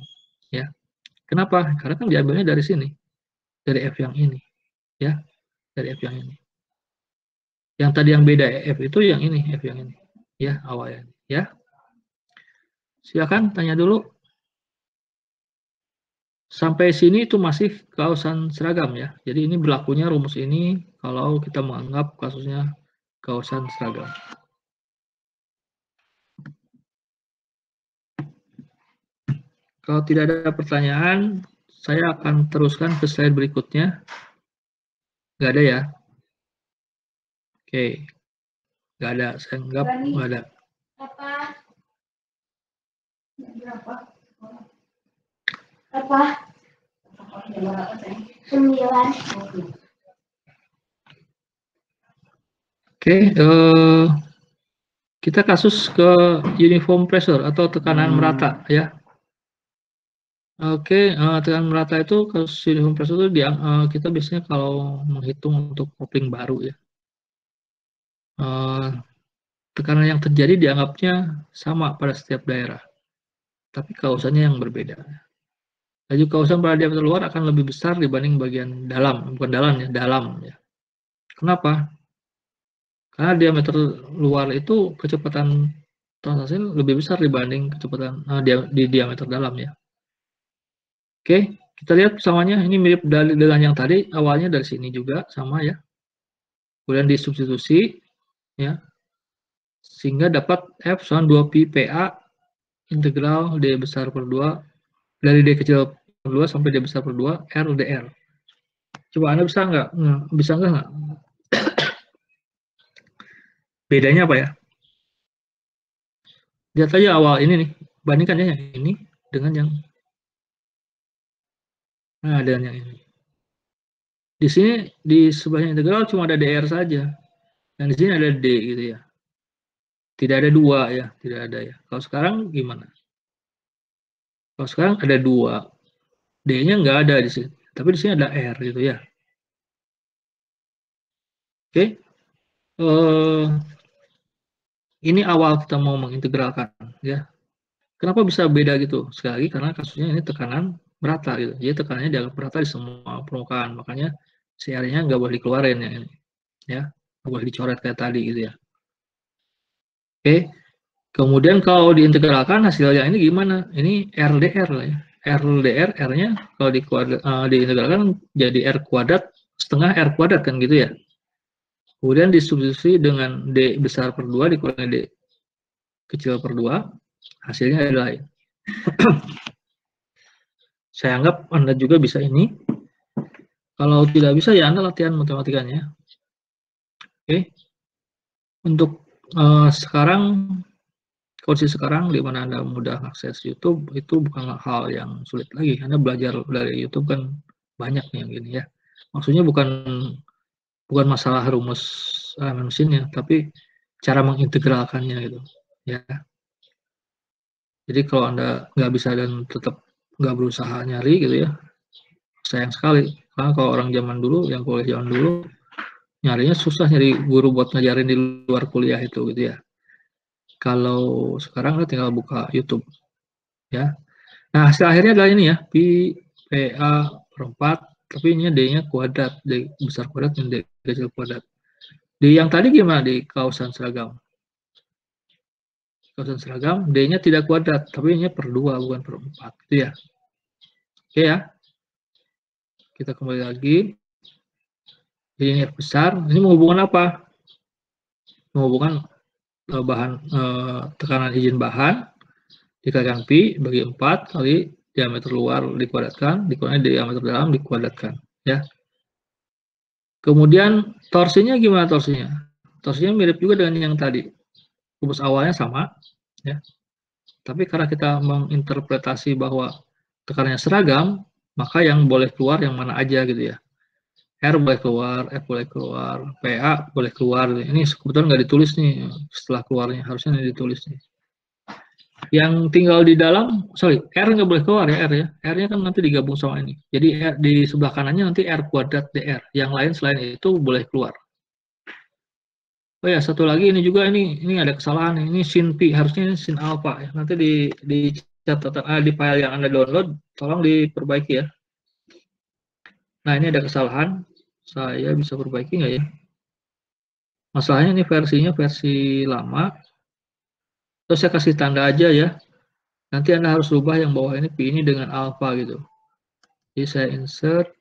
Ya. Kenapa? Karena kan diambilnya dari sini. Dari F yang ini. Ya. Dari F yang ini. Yang tadi yang beda F itu yang ini, F yang ini. Ya, awalnya. Ya. Silakan tanya dulu. Sampai sini itu masih kausan seragam ya. Jadi ini berlakunya rumus ini kalau kita menganggap kasusnya kausan seragam. Kalau tidak ada pertanyaan, saya akan teruskan ke slide berikutnya. Nggak ada ya? Oke. Nggak ada, saya anggap nggak ada. Apa? 9. Oke, kita kasus ke uniform pressure atau tekanan merata ya. Oke, tekanan merata itu kasus uniform pressure itu kita biasanya kalau menghitung untuk kopling baru ya. Tekanan yang terjadi dianggapnya sama pada setiap daerah, tapi kausannya yang berbeda. Laju kausan pada diameter luar akan lebih besar dibanding bagian dalam, bukan dalam ya, dalam ya. Kenapa? Karena diameter luar itu kecepatan transaksi lebih besar dibanding kecepatan di diameter dalam ya. Oke, kita lihat persamanya. Ini mirip dengan yang tadi, awalnya dari sini juga sama ya. Kemudian disubstitusi ya, sehingga dapat F sama 2pi PA integral D besar per 2 dari D kecil per 2 sampai D besar per 2 R dr. Coba Anda bisa nggak? Bisa nggak? Bedanya apa ya? Lihat aja awal ini nih, bandingkan ya yang ini dengan yang dengan yang ini. Di sini di sebelahnya integral cuma ada dr saja, dan di sini ada d gitu ya. Tidak ada 2 ya, tidak ada ya. Kalau sekarang gimana? Kalau sekarang ada 2, d-nya nggak ada di sini, tapi di sini ada r gitu ya. Oke, ini awal kita mau mengintegralkan ya. Kenapa bisa beda gitu? Sekali lagi karena kasusnya ini tekanan merata gitu. Jadi tekanannya dianggap merata di semua permukaan, makanya CR-nya nggak boleh dikeluarin yang ini, ya, nggak boleh dicoret kayak tadi gitu ya. Oke, kemudian kalau diintegralkan hasilnya ini gimana? Ini RDR lah ya. RDR, R-nya kalau diintegralkan jadi R kuadrat setengah R kuadrat kan gitu ya. Kemudian disubstitusi dengan D besar per 2 dikurangi D kecil per 2, hasilnya adalah ini. Saya anggap Anda juga bisa ini. Kalau tidak bisa, ya Anda latihan matematikanya. Oke. Untuk sekarang, kondisi sekarang di mana Anda mudah akses YouTube, itu bukanlah hal yang sulit lagi. Anda belajar dari YouTube kan banyak nih yang gini ya. Maksudnya bukan masalah rumus mesinnya, tapi cara mengintegralkannya gitu ya. Jadi kalau Anda nggak bisa dan tetap nggak berusaha nyari gitu ya, sayang sekali. Karena kalau orang zaman dulu, yang kuliah zaman dulu, nyarinya susah, nyari guru buat ngajarin di luar kuliah itu gitu ya. Kalau sekarang Anda tinggal buka YouTube ya. Nah, hasil akhirnya adalah ini ya, Pi PA per 4, tapi ini D-nya kuadrat, D besar kuadrat dan D kecil kuadrat. Di yang tadi gimana di kausan seragam? Kausan seragam, D-nya tidak kuadrat, tapi ini per 2, bukan per 4, gitu ya. Oke ya. Kita kembali lagi. Jadi ini besar, ini menghubungkan apa? Menghubungkan tekanan izin bahan dikalikan pi bagi 4 kali diameter luar dikuadratkan dikurangi diameter dalam dikuadratkan ya. Kemudian torsinya gimana torsinya? Torsinya mirip juga dengan yang tadi. Rumus awalnya sama ya. Tapi karena kita menginterpretasi bahwa tekanannya seragam, maka yang boleh keluar yang mana aja gitu ya. R boleh keluar, F boleh keluar, PA boleh keluar. Ini kebetulan nggak ditulis nih setelah keluarnya, harusnya ini ditulis nih. Yang tinggal di dalam, sorry, R nggak boleh keluar ya R ya. R-nya kan nanti digabung sama ini. Jadi di sebelah kanannya nanti R kuadrat DR. Yang lain selain itu boleh keluar. Oh ya, satu lagi ini juga ini ada kesalahan. Ini sin pi, harusnya ini sin alpha ya. Nanti di catatan di file yang Anda download, tolong diperbaiki ya. Nah, ini ada kesalahan. Saya bisa perbaiki nggak ya? Masalahnya ini versinya versi lama. Terus saya kasih tanda aja ya. Nanti Anda harus rubah yang bawah ini pi ini dengan alpha gitu. Jadi saya insert.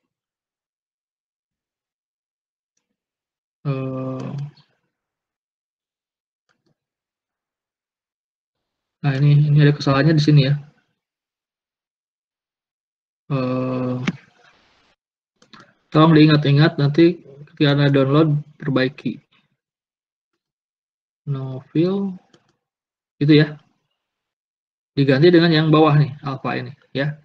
Nah, ini ada kesalahannya di sini ya. Tolong diingat-ingat nanti ketika Anda download, perbaiki. No fill, gitu ya. Diganti dengan yang bawah nih, alpha ini ya.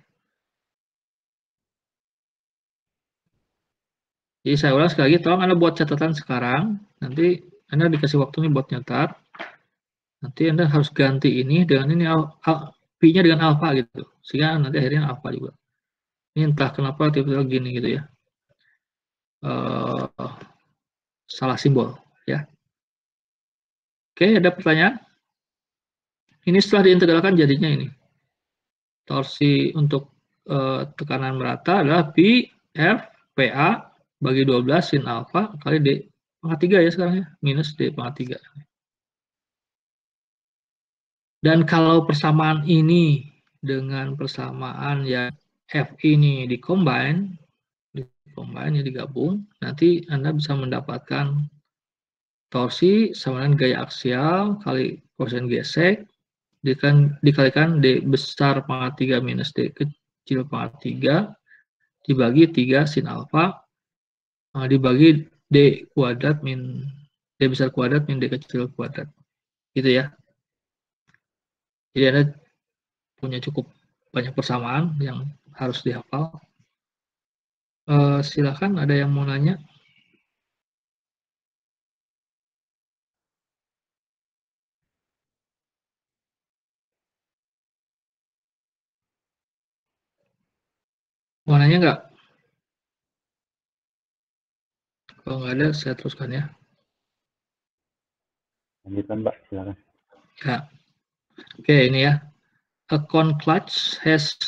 Jadi saya ulang sekali lagi, tolong Anda buat catatan sekarang. Nanti Anda dikasih waktu nih buat nyetar. Nanti Anda harus ganti ini dengan ini pi-nya dengan alpha gitu. Sehingga nanti akhirnya alpha juga. Ini entah kenapa tiba-tiba gini gitu ya. Salah simbol ya. Oke, ada pertanyaan? Ini setelah diintegralkan jadinya ini. Torsi untuk tekanan merata adalah pi F PA bagi 12 sin alfa kali D pangkat 3 ya sekarang ya, minus D pangkat 3. Dan kalau persamaan ini dengan persamaan yang F ini dicombine ya digabung, nanti Anda bisa mendapatkan torsi sama dengan gaya aksial kali kosen gesek dikalikan D besar pangkat 3 minus D kecil pangkat 3 dibagi 3 sin alfa dibagi D kuadrat min D besar kuadrat min D kecil kuadrat. Gitu ya. Jadi Anda punya cukup banyak persamaan yang harus dihafal. Silakan ada yang mau nanya. Mau nanya nggak? Kalau nggak ada, saya teruskan ya. Lanjutkan, Mbak, silakan. Ya. Oke, ini ya. A cone clutch has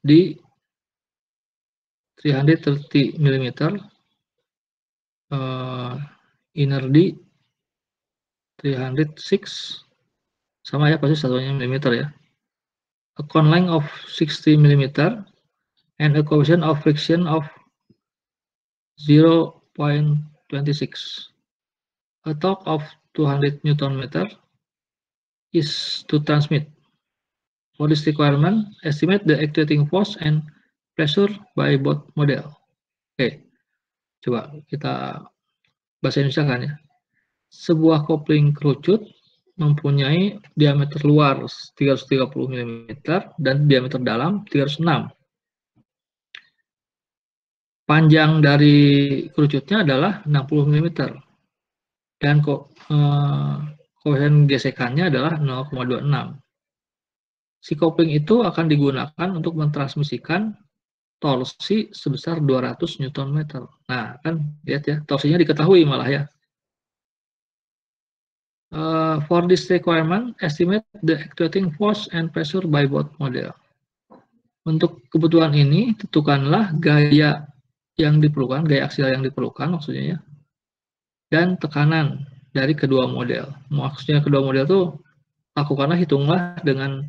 D 330 mm, inner D 306, sama ya pasti satuannya milimeter ya. A cone length of 60 mm and a coefficient of friction of 0.26. A torque of 200 Nm is to transmit. For this requirement, estimate the actuating force and pressure by both model. Oke, coba kita bahasa Indonesia kan ya. Sebuah kopling kerucut mempunyai diameter luar 330 mm dan diameter dalam 306. Panjang dari kerucutnya adalah 60 mm dan koefisien gesekannya adalah 0,26. Si kopling itu akan digunakan untuk mentransmisikan torsi sebesar 200 Nm. Nah, kan lihat ya, torsinya diketahui malah ya. For this requirement, estimate the actuating force and pressure by both model. Untuk kebutuhan ini, tentukanlah gaya yang diperlukan, gaya aksial yang diperlukan maksudnya ya, dan tekanan dari kedua model. Maksudnya kedua model itu lakukanlah, hitunglah dengan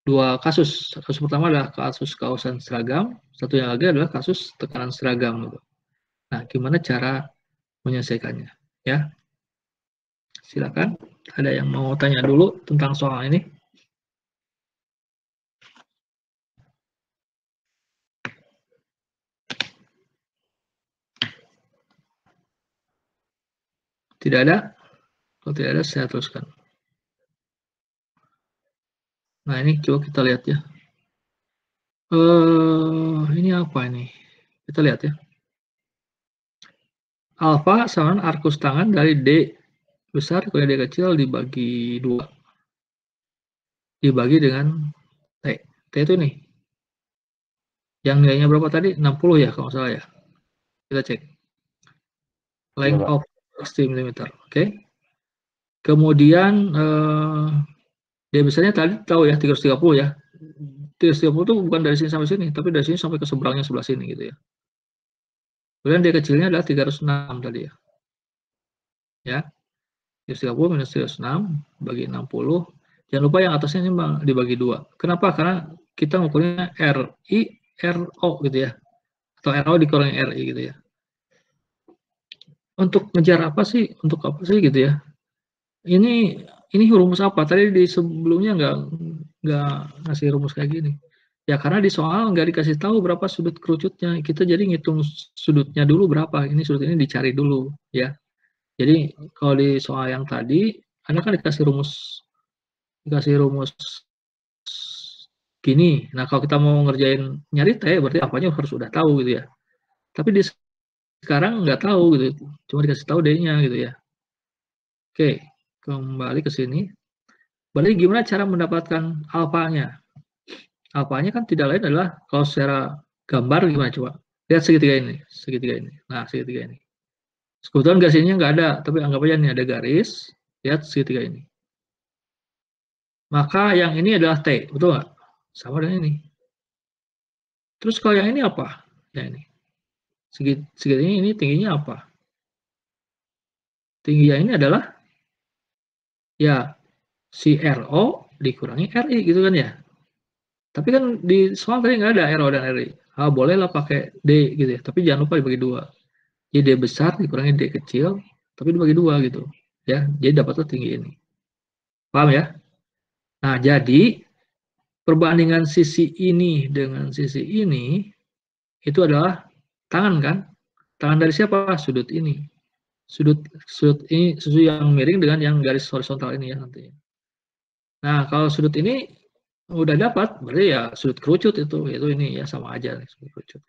dua kasus. Kasus pertama adalah kasus kausan seragam, satunya lagi adalah kasus tekanan seragam. Nah, gimana cara menyelesaikannya? Ya, silakan. Ada yang mau tanya dulu tentang soal ini? Tidak ada? Kalau tidak ada, saya teruskan. Nah, ini coba kita lihat ya. Ini apa ini? Kita lihat ya. Alfa sama arkus tangan dari D besar kali D kecil dibagi 2. Dibagi dengan T. T itu nih. Yang nilainya berapa tadi? 60 ya kalau nggak salah ya. Kita cek. Length of 60 mm. Oke. Kemudian D besarnya tadi tahu ya 330 ya. 330 itu bukan dari sini sampai sini, tapi dari sini sampai ke seberangnya sebelah sini gitu ya. Kemudian D kecilnya adalah 306 tadi ya. Ya. 330 minus 306 bagi 60. Jangan lupa yang atasnya ini dibagi 2. Kenapa? Karena kita ngukurnya RI, RO gitu ya. Atau RO dikurangi RI gitu ya. Untuk ngejar apa sih? Untuk apa sih gitu ya? Ini rumus apa? Tadi di sebelumnya nggak ngasih rumus kayak gini. Ya karena di soal nggak dikasih tahu berapa sudut kerucutnya. Kita jadi ngitung sudutnya dulu berapa. Ini sudut ini dicari dulu ya. Jadi kalau di soal yang tadi, Anda kan dikasih rumus gini. Nah kalau kita mau ngerjain nyari T, berarti apanya harus udah tahu gitu ya. Tapi di sekarang nggak tahu gitu, cuma dikasih tahu D-nya gitu ya. Oke, kembali ke sini. Berarti gimana cara mendapatkan alfanya? Alfanya kan tidak lain adalah kalau secara gambar gimana coba? Lihat segitiga ini, segitiga ini. Nah segitiga ini. Kebetulan garis ininya nggak ada, tapi anggap aja nih ada garis. Lihat segitiga ini. Maka yang ini adalah T, betul nggak? Sama dengan ini. Terus kalau yang ini apa? Yang ini. Segitiga ini tingginya apa? Tingginya ini adalah ya si RO dikurangi RI gitu kan ya. Tapi kan di soal tadi nggak ada RO dan RI. Bolehlah pakai D gitu ya. Tapi jangan lupa dibagi 2. Jadi D besar dikurangi D kecil, tapi dibagi 2 gitu. Ya, jadi dapatlah tinggi ini. Paham ya? Nah, jadi perbandingan sisi ini dengan sisi ini itu adalah tangan kan? Tangan dari siapa? Sudut ini. Sudut ini sudut yang miring dengan yang garis horizontal ini ya nantinya. Nah, kalau sudut ini udah dapat, berarti ya sudut kerucut itu ini ya sama aja sudut kerucut.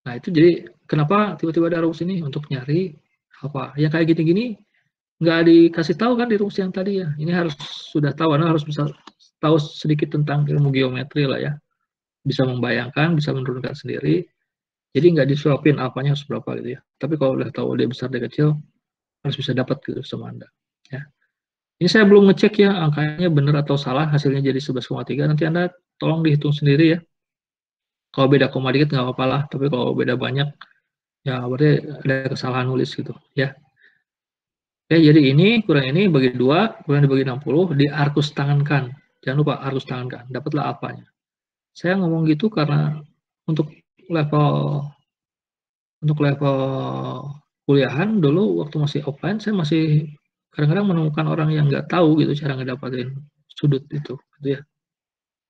Nah, itu jadi kenapa tiba-tiba ada rumus ini untuk nyari apa? Yang kayak gini-gini nggak dikasih tahu kan di rumus yang tadi ya. Ini harus sudah tahu, Anda harus bisa tahu sedikit tentang ilmu geometri lah ya. Bisa membayangkan, bisa menurunkan sendiri. Jadi nggak disuapin apanya harus berapa gitu ya. Tapi kalau udah tahu D besar D kecil, harus bisa dapat gitu sama Anda. Ya. Ini saya belum ngecek ya angkanya benar atau salah, hasilnya jadi 11,3. Nanti Anda tolong dihitung sendiri ya. Kalau beda koma dikit nggak apa-apa lah, tapi kalau beda banyak, ya berarti ada kesalahan nulis gitu ya. Oke, jadi ini kurang ini bagi 2, kurang dibagi 60, di arkus tangankan. Jangan lupa arkus tangankan, dapatlah apanya. Saya ngomong gitu karena untuk level kuliahan dulu waktu masih offline saya masih kadang-kadang menemukan orang yang nggak tahu gitu cara ngedapatin sudut itu, gitu ya.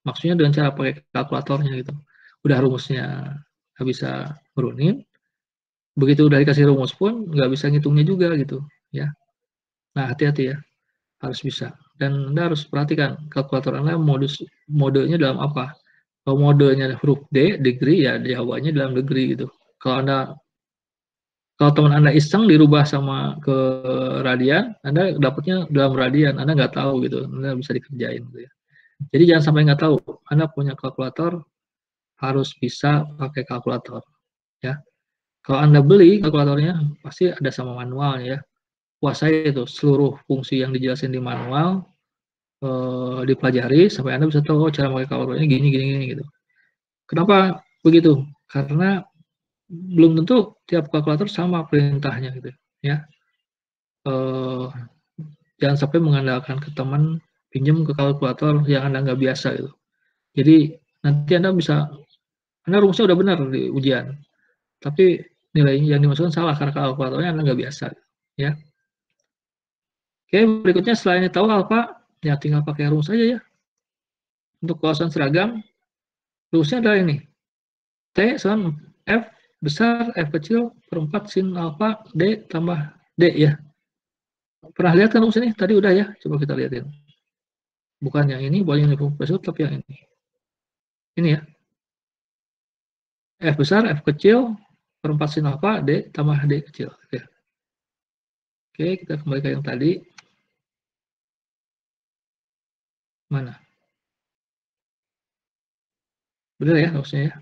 Maksudnya dengan cara pakai kalkulatornya gitu. Udah rumusnya nggak bisa merunin, begitu udah dikasih rumus pun nggak bisa ngitungnya juga gitu, ya. Nah, hati-hati ya, harus bisa. Dan Anda harus perhatikan kalkulator Anda modenya dalam apa. Kalau modenya huruf D, degree, ya jawabannya dalam degree gitu. Kalau teman Anda iseng dirubah sama ke radian, Anda dapatnya dalam radian, Anda nggak tahu gitu, Anda bisa dikerjain gitu ya. Jadi jangan sampai nggak tahu, Anda punya kalkulator, harus bisa pakai kalkulator, ya. Kalau Anda beli kalkulatornya, pasti ada sama manualnya ya. Kuasai itu, seluruh fungsi yang dijelasin di manual, dipelajari, sampai Anda bisa tahu, oh, cara pakai kalkulatornya gini, gitu. Kenapa begitu? Karena belum tentu tiap kalkulator sama perintahnya gitu ya. Jangan sampai mengandalkan ke teman pinjam ke kalkulator yang Anda nggak biasa gitu. Jadi nanti Anda rumusnya udah benar di ujian, tapi nilai yang dimasukkan salah karena kalkulatornya Anda nggak biasa ya. Oke, berikutnya selain tahu alfa, ya tinggal pakai rumus aja ya. Untuk kawasan seragam, rumusnya adalah ini. T sama F besar, F kecil, per 4 sin alfa, D tambah D ya. Pernah lihat kan rumus ini? Tadi udah ya, coba kita lihatin. Bukan yang ini, bukan yang uniform pressure, tapi yang ini. Ini ya. F besar, F kecil, per 4 sin alfa, D tambah D kecil. Oke, kita kembali ke yang tadi. Mana? Benar ya rumusnya ya.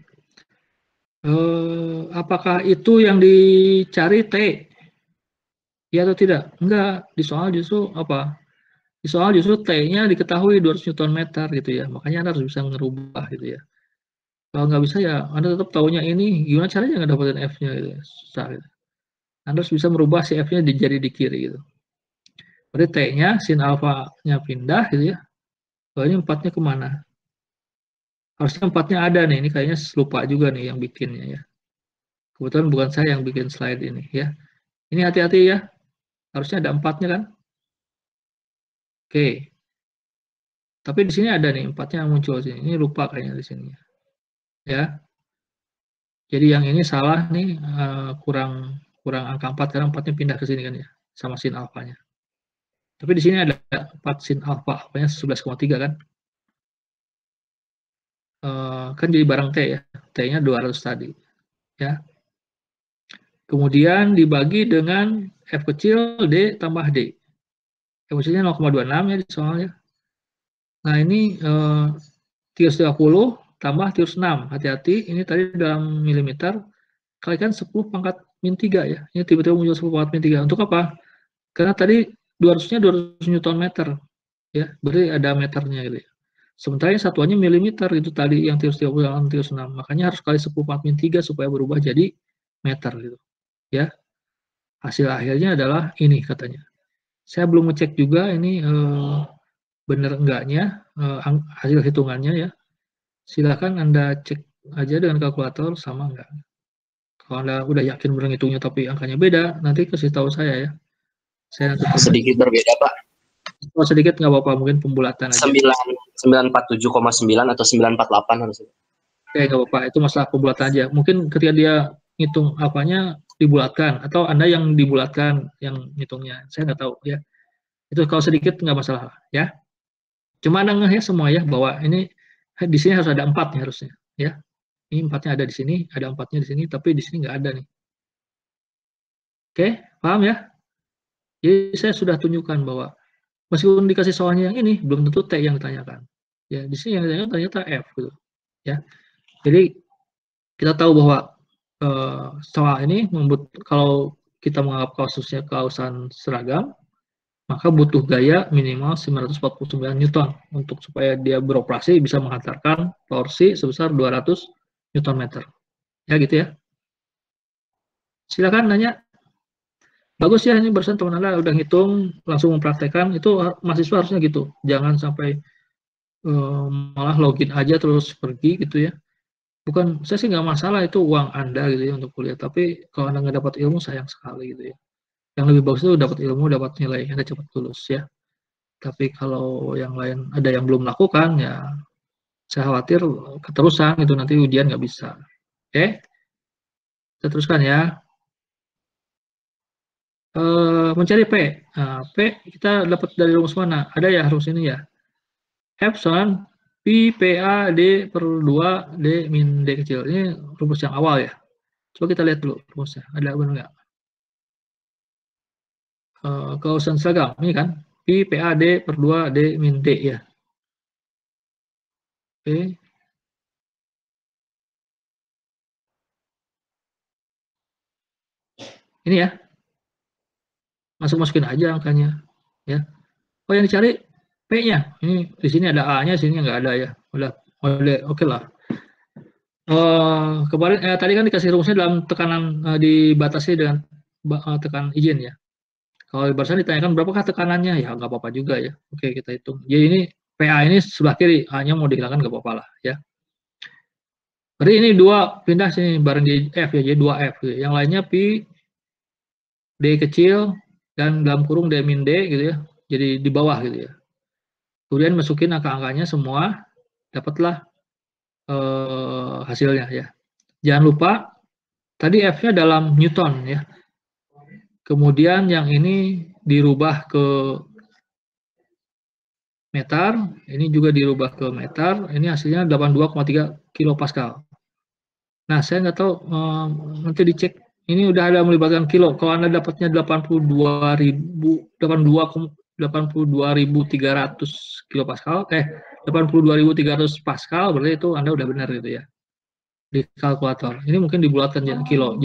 Apakah itu yang dicari T? Ya atau tidak? Enggak. Di soal justru apa? Di soal justru T-nya diketahui 200 Nm gitu ya. Makanya Anda harus bisa ngerubah gitu ya. Kalau nggak bisa ya Anda tetap tahunya ini. Gimana caranya ngedapetin F-nya gitu ya. Susah gitu. Anda harus bisa merubah si F-nya jadi di kiri gitu. Berarti T-nya sin alfa-nya pindah gitu ya. Kalau ini 4-nya kemana? Harusnya 4-nya ada nih. Ini kayaknya lupa juga nih yang bikinnya ya. Kebetulan bukan saya yang bikin slide ini ya. Ini hati-hati ya. Harusnya ada 4-nya kan? Oke. Tapi di sini ada nih 4-nya yang muncul sini. Ini lupa kayaknya di sini. Ya. Jadi yang ini salah nih, kurang angka 4 karena 4-nya pindah ke sini kan ya, sama sin alfanya. Tapi di sini ada 4 sin alfa, alfanya 11,3 kan? Kan jadi barang T ya, T-nya 200 tadi. Ya. Kemudian dibagi dengan F kecil D tambah D. F kecilnya 0,26 ya di soalnya. Nah ini 330 tambah 306. Hati-hati, ini tadi dalam milimeter, kalikan 10 pangkat min 3 ya. Ini tiba-tiba muncul 10 pangkat min 3. Untuk apa? Karena tadi 200-nya 200 Newton meter. Ya, berarti ada meternya gitu ya. Sementara yang satuannya milimeter, itu tadi yang 330 dan 306. Makanya harus kali 10 pangkat min 3 supaya berubah jadi meter gitu. Ya. Hasil akhirnya adalah ini katanya. Saya belum ngecek juga ini benar enggaknya hasil hitungannya ya. Silakan Anda cek aja dengan kalkulator sama enggak. Kalau Anda udah yakin benar ngitungnya tapi angkanya beda, nanti kasih tahu saya ya. Saya nanti sedikit berbeda, Pak. Oh, sedikit nggak apa-apa, mungkin pembulatan aja. 947,9 atau 948 harusnya. Oke, nggak apa-apa, itu masalah pembulatan aja. Mungkin ketika dia ngitung apanya dibulatkan, atau Anda yang dibulatkan yang ngitungnya. Saya nggak tahu ya. Itu kalau sedikit nggak masalah ya. Cuma Anda ngeh ya semua ya, bahwa ini di sini harus ada 4 nih harusnya ya. Ini 4-nya ada di sini, ada 4-nya di sini, tapi di sini nggak ada nih. Oke, paham ya? Jadi saya sudah tunjukkan bahwa meskipun dikasih soalnya yang ini, belum tentu T yang ditanyakan. Ya, di sini yang ditanyakan ternyata F gitu. Ya. Jadi kita tahu bahwa soal ini kalau kita menganggap kasusnya kausan seragam, maka butuh gaya minimal 949 Newton untuk supaya dia beroperasi bisa menghantarkan torsi sebesar 200 Newton meter. Ya gitu ya. Silakan nanya. Bagus ya, ini barusan teman Anda udah ngitung, langsung mempraktekkan, itu mahasiswa harusnya gitu. Jangan sampai malah login aja terus pergi gitu ya. Bukan, saya sih nggak masalah, itu uang Anda gitu ya untuk kuliah, tapi kalau Anda nggak dapat ilmu sayang sekali gitu ya. Yang lebih bagus itu dapat ilmu, dapat nilai, Anda cepat lulus ya. Tapi kalau yang lain ada yang belum melakukan, ya saya khawatir keterusan itu nanti ujian nggak bisa. Oke, kita teruskan ya. Mencari P. Nah, P kita dapat dari rumus mana? Ada ya rumus ini ya. Epsilon Pi PA D per 2 D min D kecil. Ini rumus yang awal ya. Coba kita lihat dulu rumusnya. Ada benar nggak? Kausan seragam. Ini kan. Pi PA D per 2 D min D ya. Oke. Ini ya. Masukin aja angkanya. Ya. Oh, yang dicari P-nya. Ini di sini ada A-nya, sini nggak ada ya. Udah oke lah. Kemarin tadi kan dikasih rumusnya dalam tekanan dibatasi dengan tekanan izin ya. Kalau barusan ditanyakan berapakah tekanannya, ya nggak apa-apa juga ya. Oke, kita hitung. Jadi ini PA ini sebelah kiri, A-nya mau dihilangkan nggak apa-apa lah ya. Berarti ini 2 pindah sini bareng di F ya, jadi 2F gitu. Yang lainnya Pi D kecil dan dalam kurung D min D gitu ya. Jadi di bawah gitu ya. Kemudian masukin angka-angkanya semua, dapatlah hasilnya ya. Jangan lupa tadi F-nya dalam Newton ya. Kemudian yang ini dirubah ke meter, ini juga dirubah ke meter, ini hasilnya 82,3 kilopascal. Nah, saya nggak tahu, nanti dicek, ini udah ada melibatkan kilo. Kalau Anda dapatnya 82.300 kilopascal, 82.300 pascal, berarti itu Anda udah benar gitu ya, di kalkulator. Ini mungkin dibulatkan jadi kilo,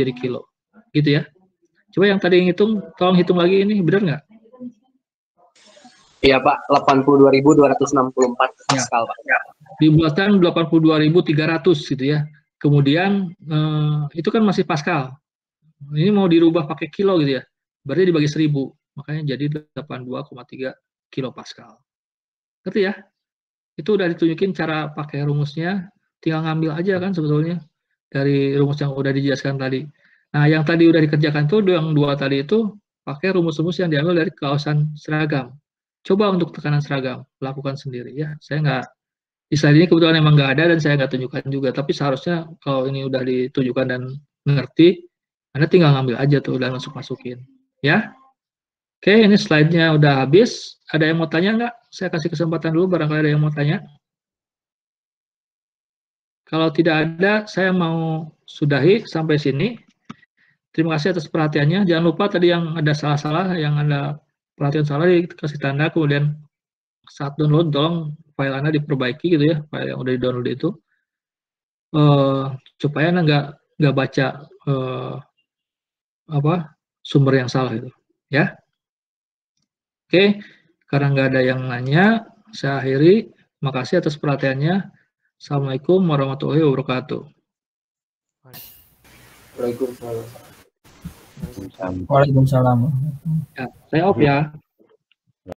gitu ya. Coba yang tadi ngitung, tolong hitung lagi ini, benar nggak? Iya Pak, 82.264 pascal Pak. Dibulatkan 82.300 gitu ya. Kemudian itu kan masih pascal. Ini mau dirubah pakai kilo gitu ya. Berarti dibagi 1000. Makanya jadi 82,3 kilopascal. Ngerti ya? Itu udah ditunjukin cara pakai rumusnya. Tinggal ngambil aja kan sebetulnya dari rumus yang udah dijelaskan tadi. Nah, yang tadi udah dikerjakan tuh, yang 2 tadi itu pakai rumus-rumus yang diambil dari kausan seragam. Coba untuk tekanan seragam, lakukan sendiri ya. Saya nggak, di slide ini kebetulan emang nggak ada dan saya nggak tunjukkan juga, tapi seharusnya kalau ini udah ditunjukkan dan mengerti, Anda tinggal ngambil aja tuh dan masukin ya. Oke, ini slide-nya udah habis. Ada yang mau tanya nggak? Saya kasih kesempatan dulu barangkali ada yang mau tanya. Kalau tidak ada, saya mau sudahi sampai sini. Terima kasih atas perhatiannya. Jangan lupa tadi yang ada salah-salah, yang Anda perhatian salah dikasih tanda, kemudian saat download tolong file Anda diperbaiki gitu ya, file yang udah di-download itu, supaya Anda nggak baca sumber yang salah itu ya. Oke, karena nggak ada yang nanya, saya akhiri. Makasih atas perhatiannya. Assalamualaikum warahmatullahi wabarakatuh. Waalaikumsalam. Waalaikumsalam. Ya, saya off ya.